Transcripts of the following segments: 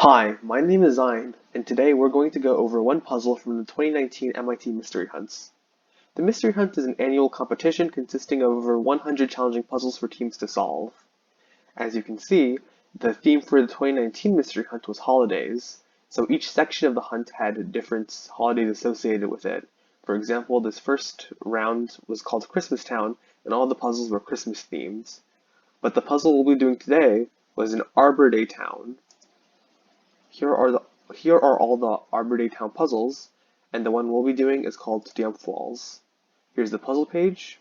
Hi, my name is Zion, and today we're going to go over one puzzle from the 2019 MIT Mystery Hunts. The Mystery Hunt is an annual competition consisting of over 100 challenging puzzles for teams to solve. As you can see, the theme for the 2019 Mystery Hunt was holidays, so each section of the hunt had different holidays associated with it. For example, this first round was called Christmas Town, and all the puzzles were Christmas themed. But the puzzle we'll be doing today was an Arbor Day Town. Here are all the Arbor Day Town puzzles, and the one we'll be doing is called Dampfwalze. Here's the puzzle page.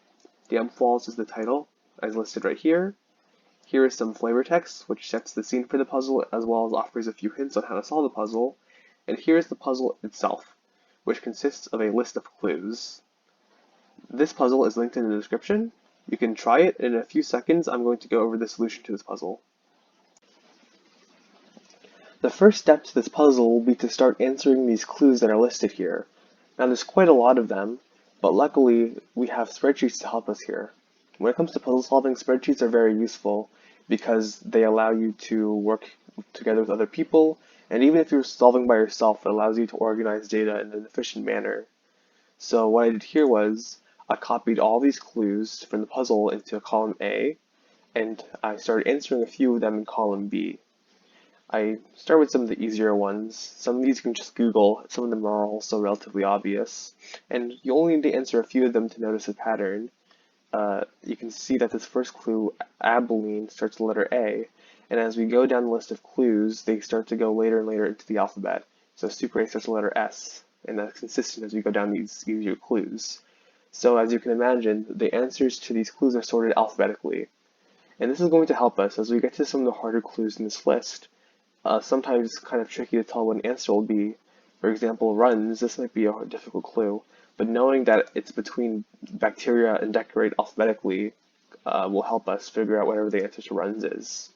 Dampfwalze is the title, as listed right here. Here is some flavor text, which sets the scene for the puzzle, as well as offers a few hints on how to solve the puzzle. And here's the puzzle itself, which consists of a list of clues. This puzzle is linked in the description. You can try it, and in a few seconds I'm going to go over the solution to this puzzle. The first step to this puzzle will be to start answering these clues that are listed here. Now there's quite a lot of them, but luckily we have spreadsheets to help us here. When it comes to puzzle solving, spreadsheets are very useful because they allow you to work together with other people, and even if you're solving by yourself, it allows you to organize data in an efficient manner. So what I did here was I copied all these clues from the puzzle into column A, and I started answering a few of them in column B. I start with some of the easier ones. Some of these you can just Google, some of them are also relatively obvious, and you only need to answer a few of them to notice a pattern. You can see that this first clue, Abilene, starts with the letter A, and as we go down the list of clues, they start to go later and later into the alphabet. So Super A starts with the letter S, and that's consistent as we go down these easier clues. So as you can imagine, the answers to these clues are sorted alphabetically. And this is going to help us as we get to some of the harder clues in this list. Sometimes it's kind of tricky to tell what an answer will be. For example, runs, this might be a difficult clue, but knowing that it's between bacteria and decorate alphabetically will help us figure out whatever the answer to runs is.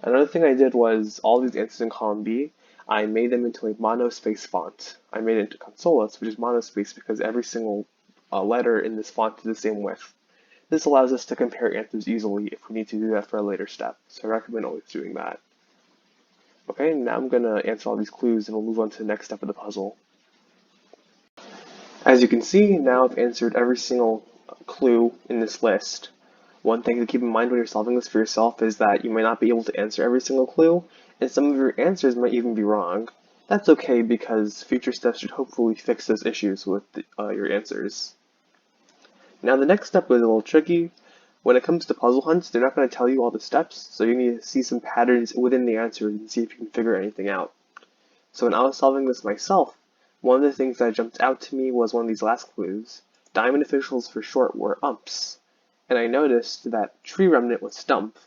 Another thing I did was all these answers in column B, I made them into a monospace font. I made it into Consolas, which is monospace because every single letter in this font is the same width. This allows us to compare answers easily if we need to do that for a later step, so I recommend always doing that. Okay, now I'm going to answer all these clues and we'll move on to the next step of the puzzle. As you can see, now I've answered every single clue in this list. One thing to keep in mind when you're solving this for yourself is that you might not be able to answer every single clue, and some of your answers might even be wrong. That's okay because future steps should hopefully fix those issues with your answers. Now the next step was a little tricky. When it comes to puzzle hunts, they're not going to tell you all the steps, so you need to see some patterns within the answers and see if you can figure anything out. So when I was solving this myself, one of the things that jumped out to me was one of these last clues. Diamond officials for short were umps, and I noticed that tree remnant was stump,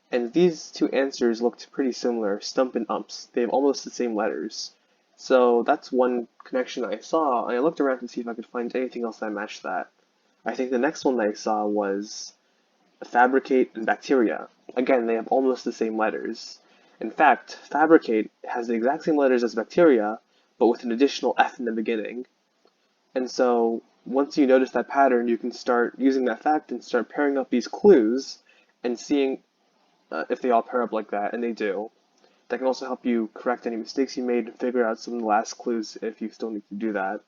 and these two answers looked pretty similar, stump and umps. They have almost the same letters. So that's one connection I saw, and I looked around to see if I could find anything else that matched that. I think the next one that I saw was fabricate and bacteria. Again, they have almost the same letters. In fact, fabricate has the exact same letters as bacteria, but with an additional F in the beginning. And so, once you notice that pattern, you can start using that fact and start pairing up these clues and seeing if they all pair up like that, and they do. That can also help you correct any mistakes you made and figure out some of the last clues if you still need to do that.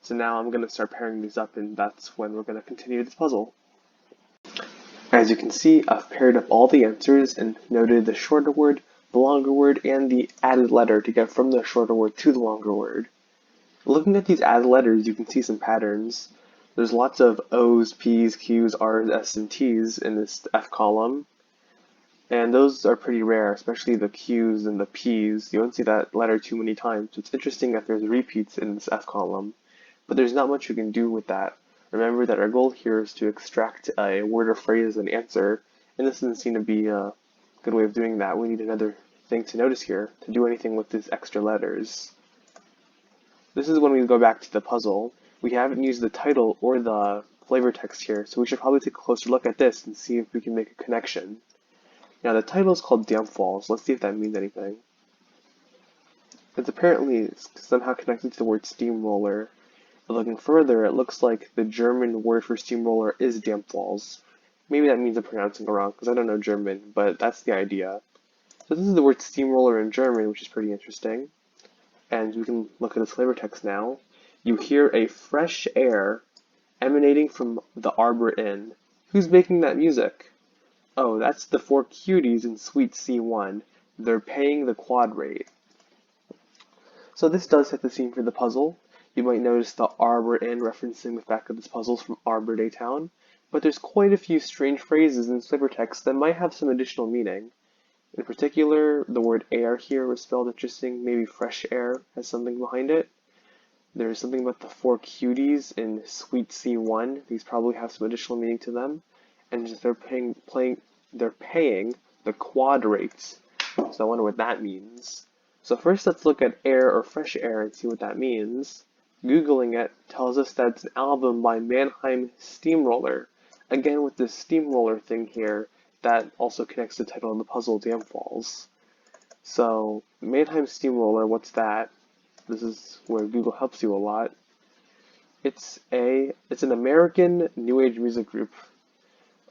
So now I'm going to start pairing these up, and that's when we're going to continue this puzzle. As you can see, I've paired up all the answers and noted the shorter word, the longer word, and the added letter to get from the shorter word to the longer word. Looking at these added letters, you can see some patterns. There's lots of O's, P's, Q's, R's, S, and T's in this F column, and those are pretty rare, especially the Q's and the P's. You don't see that letter too many times, so it's interesting that there's repeats in this F column, but there's not much you can do with that. Remember that our goal here is to extract a word or phrase as an answer, and this doesn't seem to be a good way of doing that. We need another thing to notice here to do anything with these extra letters. This is when we go back to the puzzle. We haven't used the title or the flavor text here, so we should probably take a closer look at this and see if we can make a connection. Now the title is called Dampfwalze. Let's see if that means anything. It's apparently somehow connected to the word steamroller. But looking further, it looks like the German word for steamroller is Dampfwalze. Maybe that means I'm pronouncing it wrong, because I don't know German, but that's the idea. So this is the word steamroller in German, which is pretty interesting. And we can look at its flavor text now. You hear a fresh air emanating from the arbor inn. Who's making that music? Oh, that's the four cuties in Suite C1. They're paying the quad rate. So this does set the scene for the puzzle. You might notice the Arbor Inn referencing the fact that this puzzle's from Arbor Day Town, but there's quite a few strange phrases in flavortext that might have some additional meaning. In particular, the word air here was spelled interesting, maybe fresh air has something behind it. There's something about the four cuties in Suite C1. These probably have some additional meaning to them. And they're paying the quad rates. So I wonder what that means. So first let's look at air or fresh air and see what that means. Googling it tells us that it's an album by Mannheim Steamroller. Again with this steamroller thing here, that also connects the title of the puzzle, Dampfwalze. So Mannheim Steamroller, what's that? This is where Google helps you a lot. It's an American new age music group.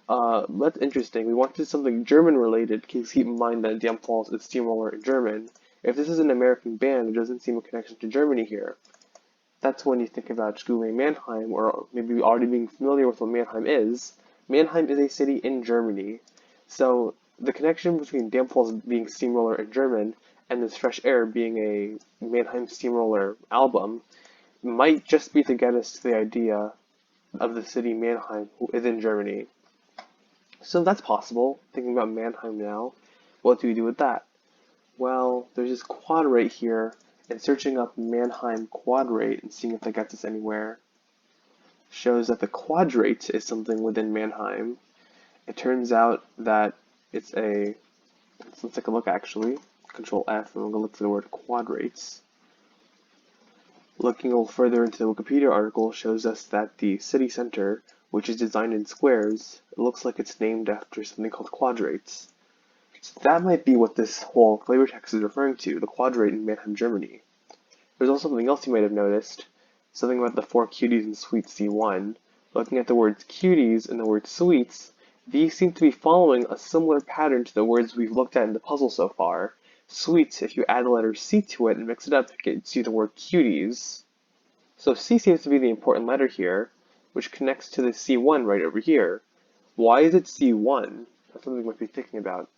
That's interesting. We wanted something German related, because keep in mind that Dampfwalze is steamroller in German. If this is an American band, there doesn't seem a connection to Germany here. That's when you think about Googling Mannheim, or maybe already being familiar with what Mannheim is. Mannheim is a city in Germany. So the connection between Dampfwalze being steamroller in German and this fresh air being a Mannheim steamroller album might just be to get us to the idea of the city Mannheim, who is in Germany. So that's possible. Thinking about Mannheim now, what do we do with that? Well, there's this quad rate here, and searching up Mannheim quad rate and seeing if that gets us anywhere shows that the quadrate is something within Mannheim. It turns out that let's take a look actually. Control F, and we'll go look for the word quadrates. Looking a little further into the Wikipedia article shows us that the city center, which is designed in squares, it looks like it's named after something called quadrates. So that might be what this whole flavor text is referring to, the quadrate in Mannheim, Germany. There's also something else you might have noticed, something about the four cuties in Suite C1. Looking at the words cuties and the word sweets, these seem to be following a similar pattern to the words we've looked at in the puzzle so far. Sweets, if you add the letter C to it and mix it up, it gets you the word cuties. So C seems to be the important letter here, which connects to the C1 right over here. Why is it C1? That's something we might be thinking about.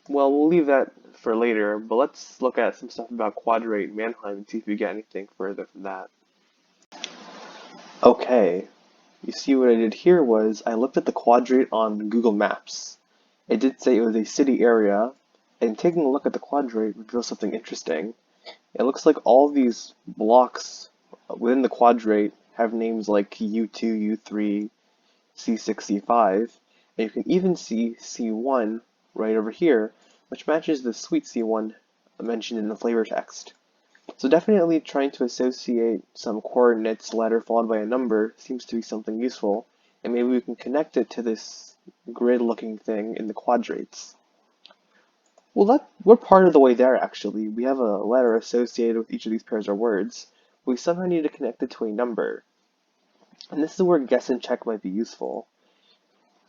Well, we'll leave that for later, but let's look at some stuff about quadrate in Mannheim and see if we get anything further from that. Okay, you see what I did here was I looked at the quadrate on Google Maps. It did say it was a city area, and taking a look at the quadrate reveals something interesting. It looks like all these blocks within the quadrate have names like U2, U3, C6, C5, and you can even see C1 right over here, which matches the Suite C1 mentioned in the flavor text. So definitely trying to associate some coordinates, letter followed by a number, seems to be something useful, and maybe we can connect it to this grid-looking thing in the quadrates. Well, we're part of the way there, actually. We have a letter associated with each of these pairs of words. We somehow need to connect it to a number. And this is where guess and check might be useful.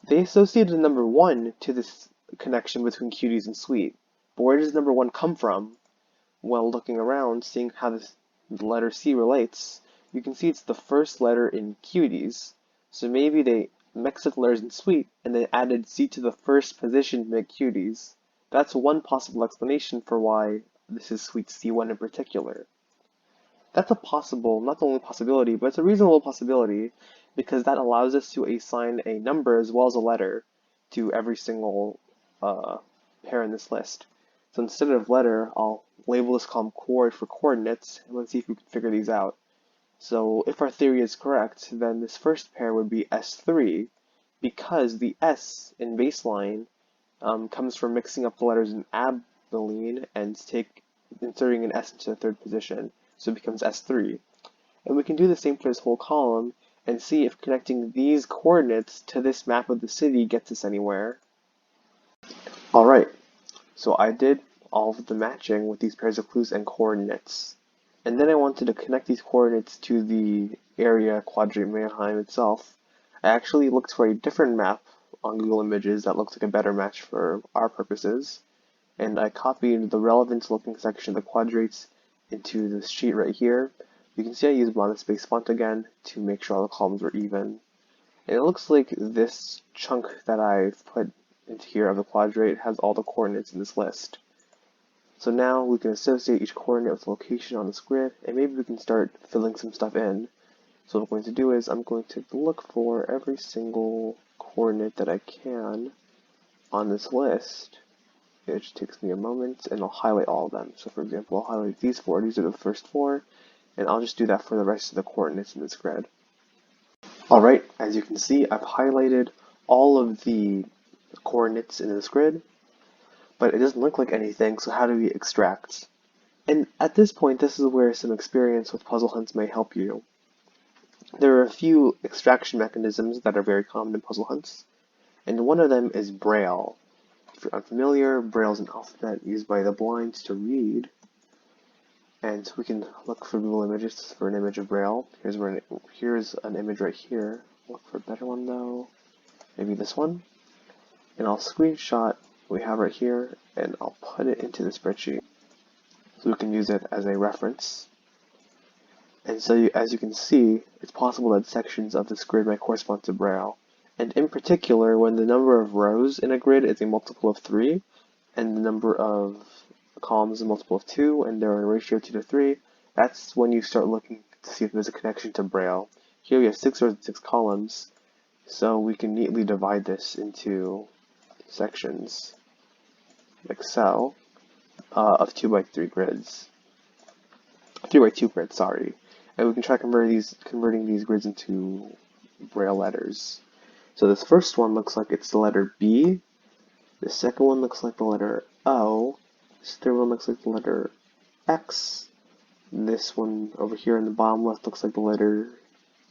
They associated the number 1 to this connection between cuties and sweet. But where does number 1 come from? Well, looking around, seeing how the letter C relates, you can see it's the first letter in cuties. So maybe they mixed up the letters in sweet and then added C to the first position to make cuties. That's one possible explanation for why this is Suite C1 in particular. That's a possible, not the only possibility, but it's a reasonable possibility because that allows us to assign a number as well as a letter to every single pair in this list. So instead of letter, I'll label this column coord for coordinates, and let's see if we can figure these out. So if our theory is correct, then this first pair would be S3, because the S in baseline comes from mixing up the letters in abilene and inserting an S into the third position, so it becomes S3. And we can do the same for this whole column and see if connecting these coordinates to this map of the city gets us anywhere. Alright, so I did all of the matching with these pairs of clues and coordinates. And then I wanted to connect these coordinates to the area quadrate Mannheim itself. I actually looked for a different map on Google Images that looks like a better match for our purposes. and I copied the relevant looking section of the quadrates into this sheet right here. You can see I used monospace font again to make sure all the columns were even. And it looks like this chunk that I've put into here of the quadrate has all the coordinates in this list. So now we can associate each coordinate with the location on this grid, and maybe we can start filling some stuff in. So what I'm going to do is I'm going to look for every single coordinate that I can on this list. It just takes me a moment, and I'll highlight all of them. So for example, I'll highlight these four. These are the first four, and I'll just do that for the rest of the coordinates in this grid. Alright, as you can see, I've highlighted all of the coordinates in this grid, but it doesn't look like anything, so how do we extract? And at this point, this is where some experience with puzzle hunts may help you. There are a few extraction mechanisms that are very common in puzzle hunts, and one of them is Braille. If you're unfamiliar, Braille is an alphabet used by the blind to read, and we can look for Google Images for an image of Braille. Here's an image right here. Look for a better one though, maybe this one, and I'll screenshot what we have right here, and I'll put it into the spreadsheet so we can use it as a reference. And so as you can see, it's possible that sections of this grid might correspond to Braille. And in particular, when the number of rows in a grid is a multiple of 3, and the number of columns is a multiple of 2, and they're in a ratio of 2 to 3, that's when you start looking to see if there's a connection to Braille. Here we have 6 rows and 6 columns, so we can neatly divide this into sections, like so, of 2 by 3 grids. 3 by 2 grids, sorry. And we can try converting these grids into Braille letters. So this first one looks like it's the letter B. The second one looks like the letter O. This third one looks like the letter X. This one over here in the bottom left looks like the letter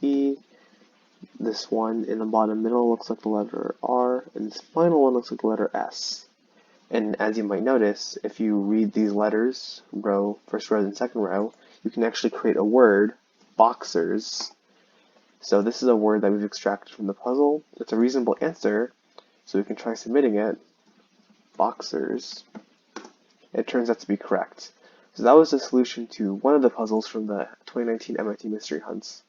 E. This one in the bottom middle looks like the letter R. And this final one looks like the letter S. And as you might notice, if you read these letters, first row and second row, you can actually create a word, boxers. So this is a word that we've extracted from the puzzle. It's a reasonable answer, so we can try submitting it, boxers. It turns out to be correct. So that was the solution to one of the puzzles from the 2019 MIT Mystery Hunts.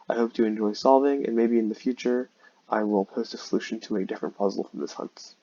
I hope you enjoy solving, and maybe in the future I will post a solution to a different puzzle from this hunt.